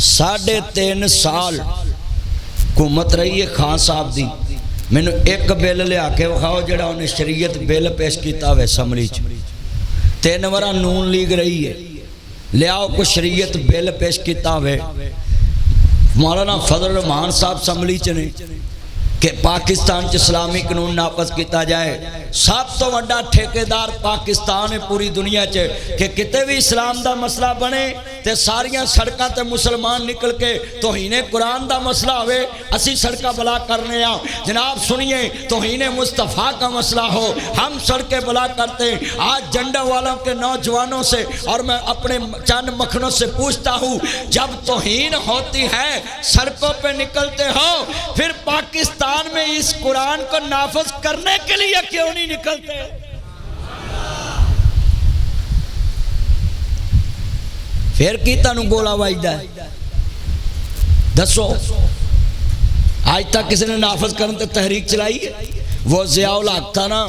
3.5 سال حکومت رہی ہے خان صاحب دی. مینو ایک بل لیا کے وکھاؤ جڑا انہیں شریعت بل پیش کیتا ہوئے اسمبلی چ. 3 وارا نون لیگ رہی ہے, لیاؤ کو شریعت بل پیش کیتا ہوئے. مولانا فضل الرحمان صاحب اسمبلی چ نے کہ پاکستان چ اسلامی قانون نافذ کیتا جائے. سب تو بڑا ٹھیکیدار پاکستان ہے پوری دنیا چ کہ کتے بھی اسلام دا مسئلہ بنے تے ساریاں سڑکاں تے مسلمان نکل کے توہین قرآن دا مسئلہ ہوئے اسی سڑکاں بلا کرنے آؤ. جناب سنیے, توہین مصطفیٰ کا مسئلہ ہو ہم سڑکیں بلا کرتے ہیں. آج جنڈا والوں کے نوجوانوں سے اور میں اپنے چند مکھنوں سے پوچھتا ہوں, جب توہین ہوتی ہے سڑکوں پہ نکلتے ہو, پھر پاکستان میں اس قرآن کو نافذ کرنے کے لیے کیوں نہیں نکلتے؟ پھر کی تانوں گولا وائدہ ہے دسو؟ آج تک کسی نے نافذ کرنے تے تحریک چلائی ہے؟ وہ ضیاء الحق تھا نا,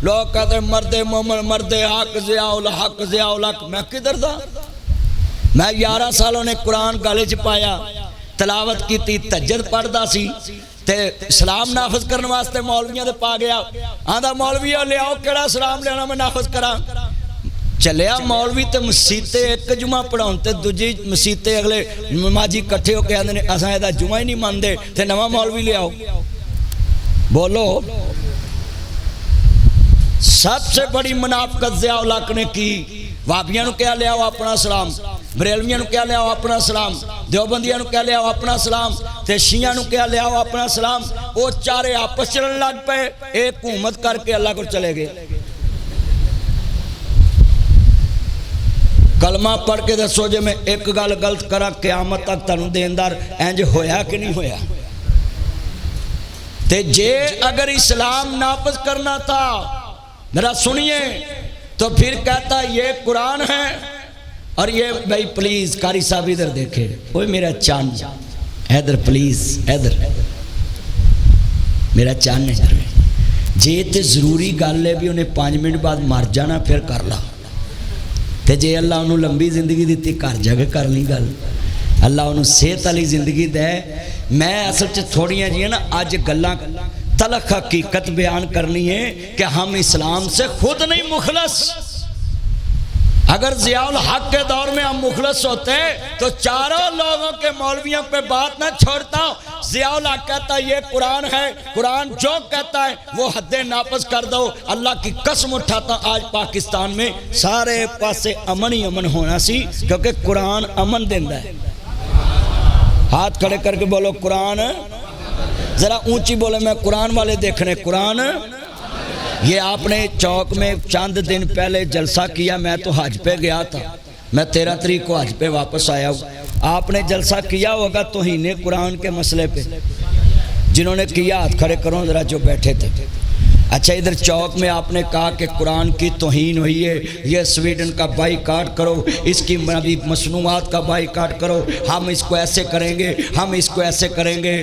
لوگ کہتے ہیں مرد مومن مرد حق ضیاء الحق ضیاء الحق. میں کدھر تھا؟ میں 11 سالوں نے قرآن گالے چ پایا, تلاوت کی تھی, تہجد پڑھدا سی تے اسلام نافذ کرنے واسطے مولویاں دے پا گیا. آندا مولویوں لے آؤ کیڑا اسلام لینا میں نافذ کراں. چلیا مولوی تے مسیتے ایک جمعہ پڑھاؤں تے دوجی مسیتے اگلے نمازی کٹھے ہو کے آندے نے اساں ایدا جمعہ ہی نہیں ماندے تے نواں مولوی لے آؤ. بولو, سب سے بڑی منافقت ضیاء الحق نے کی. وہابیاں نو کیا لے آؤ اپنا اسلام, بریلویاں نو کیا لے آؤ اپنا اسلام, دیوبندیاں نو کیا لے آؤ اپنا اسلام, تے شیعہ نو کیا لے آؤ اپنا اسلام. وہ چارے آپس چلن لگ پے, ایک حکومت کر کے اللہ کو چلے گئے. کلمہ پڑھ کے دسو جے میں ایک گل غلط کرا قیامت تک تانوں دیندار انج ہویا کہ نہیں ہویا؟ تے جے اگر اسلام نافذ کرنا تھا میرا سنیے تو پھر کہتا یہ قرآن ہے اور یہ بھائی پلیز قاری صاحب ادھر دیکھے, اوہ میرا چاند ادھر پلیز ادھر میرا چاند ادھر. جے تے ضروری گل ہے بھی انہیں 5 منٹ بعد مر جانا پھر کر لا, تے جے اللہ انہوں لمبی زندگی دیتی کر جگہ کر لی گل. اللہ انہوں صحت والی زندگی دے. میں اصل چ تھوڑیاں جی نا اج گلاں تلخ حقیقت بیان کرنی ہے کہ ہم اسلام سے خود نہیں مخلص. اگر ضیاء الحق کے دور میں ہم مخلص ہوتے تو چاروں لوگوں کے مولویوں پہ بات نہ چھوڑتا. ضیاء الحق کہتا ہے یہ قرآن ہے, قرآن جو کہتا ہے وہ حد نافذ کر دو. اللہ کی قسم اٹھاتا آج پاکستان میں سارے پاسے امن ہی امن ہونا سی, کیونکہ قرآن امن دیندہ ہے. ہاتھ کھڑے کر کے بولو قرآن, ذرا اونچی بولے میں قرآن والے دیکھنے. قرآن یہ آپ نے چوک میں چند دن پہلے جلسہ کیا, میں تو حج پہ گیا تھا, میں 13 تاریخ کو حج پہ واپس آیا ہوں. آپ نے جلسہ کیا ہوگا توہین قرآن کے مسئلے پہ, جنہوں نے کیا ہاتھ کھڑے کرو ذرا جو بیٹھے تھے. اچھا ادھر چوک میں آپ نے کہا کہ قرآن کی توہین ہوئی ہے, یہ سویڈن کا بائی کاٹ کرو, اس کی مصنوعات کا بائی کاٹ کرو, ہم اس کو ایسے کریں گے, ہم اس کو ایسے کریں گے.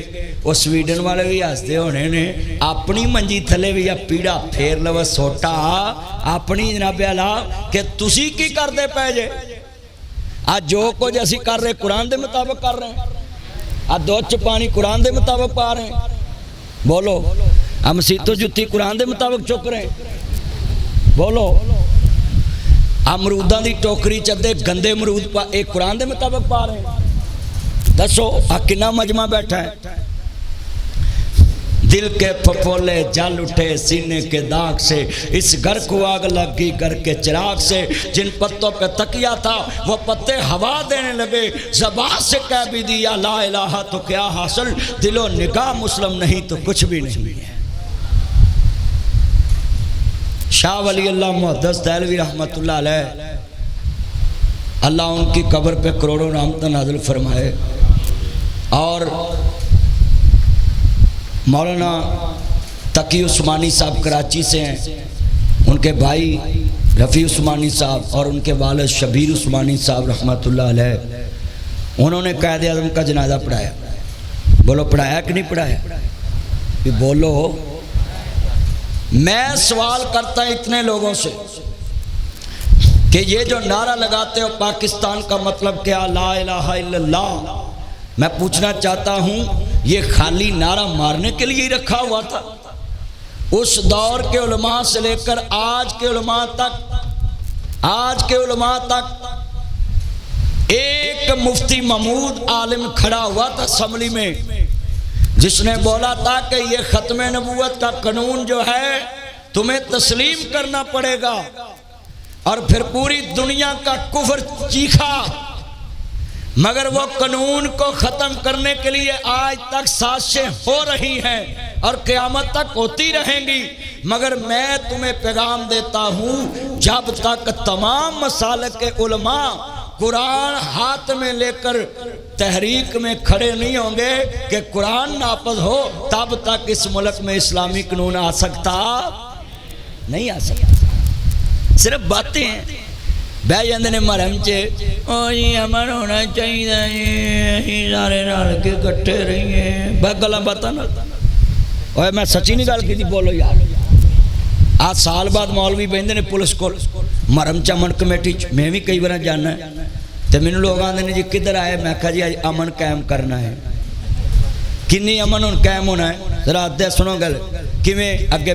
وہ سویڈن والے بھی ہستے ہونے نے اپنی منجی تھلے بھی یا پیڑا پھیر لو سوٹا اپنی جناب اللہ کہ تسی کی کر دے پہ جے. آج جو کچھ اسی کر رہے قرآن دے مطابق کر رہے ہیں, آج دو پانی قرآن دے مطابق پا رہے ہیں. بولو ہم سیتو جتی قرآن دے مطابق چک رہے ہیں. بولو امروداں دی ٹوکری چدے گندے امرود پا ایک قرآن دے مطابق پا رہے ہیں. دسو کنا مجمع بیٹھا ہے. دل کے پھپھولے جل اٹھے سینے کے داغ سے, اس گھر کو آگ لگ گئی گھر کے چراغ سے. جن پتوں پہ تکیا تھا وہ پتے ہوا دینے لگے, زبان سے کہہ بھی دیا لا الہ تو کیا حاصل, دل و نگاہ مسلم نہیں تو کچھ بھی نہیں ہے. شاہ ولی اللہ محدث دہلوی رحمت اللہ علیہ, اللہ ان کی قبر پہ کروڑوں رحمت نازل فرمائے. اور مولانا تقی عثمانی صاحب کراچی سے ہیں, ان کے بھائی رفیع عثمانی صاحب اور ان کے والد شبیر عثمانی صاحب رحمت اللہ علیہ, انہوں نے قائد اعظم کا جنازہ پڑھایا. بولو پڑھایا کہ نہیں پڑھایا؟ بولو. میں سوال کرتا ہوں اتنے لوگوں سے کہ یہ جو نعرہ لگاتے ہو پاکستان کا مطلب کیا؟ لا الہ الا اللہ۔ میں پوچھنا چاہتا ہوں یہ خالی نعرہ مارنے کے لیے ہی رکھا ہوا تھا؟ اس دور کے علماء سے لے کر آج کے علماء تک ایک مفتی محمود عالم کھڑا ہوا تھا اسمبلی میں، جس نے بولا تھا کہ یہ ختم نبوت کا قانون جو ہے تمہیں تسلیم کرنا پڑے گا، اور پھر پوری دنیا کا کفر چیخا، مگر وہ قانون کو ختم کرنے کے لیے آج تک سازشیں ہو رہی ہیں اور قیامت تک ہوتی رہیں گی۔ مگر میں تمہیں پیغام دیتا ہوں جب تک تمام مسالک کے علماء قرآن ہاتھ میں لے کر تحریک میں کھڑے نہیں ہوں گے کہ قرآن نافذ ہو، تب تک اس ملک میں اسلامی قانون آ سکتا نہیں آ سکتا۔ صرف باتیں ہیں، بہ جاندے نے مرم چ امن ہونا چاہیے، سارے رل کے کٹھے رہیے، بس گلاں باتاں نال۔ اوے میں سچی نہیں گل کیتی، بولو یار۔ آج سال بعد مولوی بہندے نے پولیس کول مرم چ امن کمیٹی چ، میں بھی کئی بار جانا ہے تے مینوں لوگ آندے نے جی کدھر آئے، میں کہا جی امن قائم کرنا ہے۔ کنی امن ہن قائم ہونا ہے؟ ذرا دے سنو گل کیویں؟ اگے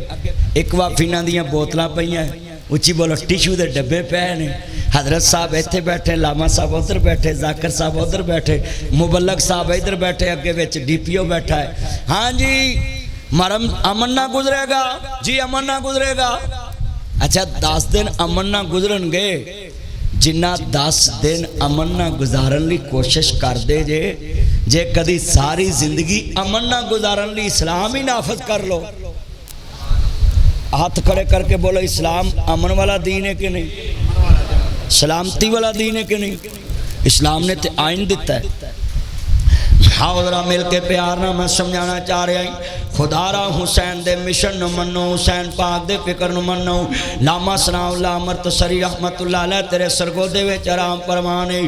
ایک وافیناں دیاں بوتلاں پئیاں، اچھی بولو ٹیشو دے ڈبے پے نے، حضرت صاحب ایتھے بیٹھے، لاما صاحب ادھر بیٹھے، ذاکر صاحب ادھر بیٹھے، مبلغ صاحب ادھر بیٹھے، اگے وچ ڈی پی او بیٹھا ہے۔ ہاں جی مرم امن نہ گزرے گا جی، امن نہ گزرے گا۔ اچھا 10 دن امن نہ گزرن گے، جنہ 10 دن امن نہ گزارن لی کوشش کر دے جے کدی ساری زندگی امن نہ گزارن لی اسلام ہی نافذ کر لو۔ ہاتھ کھڑے کر کے بولو اسلام امن والا دین ہے کہ نہیں؟ سلامتی والا دین ہے کہ نہیں؟ اسلام نے تے آئین دیتا ہے۔ حاضرہ مل کے پیار نہ میں سمجھانا چاہ رہا ہوں، خدا را حسین دے مشن نو منو، حسین پاک دے فکر نو منو، لاما ثناء اللہ مرتسری رحمت اللہ علیہ تیرے سرگودے وچ آرام فرمانے۔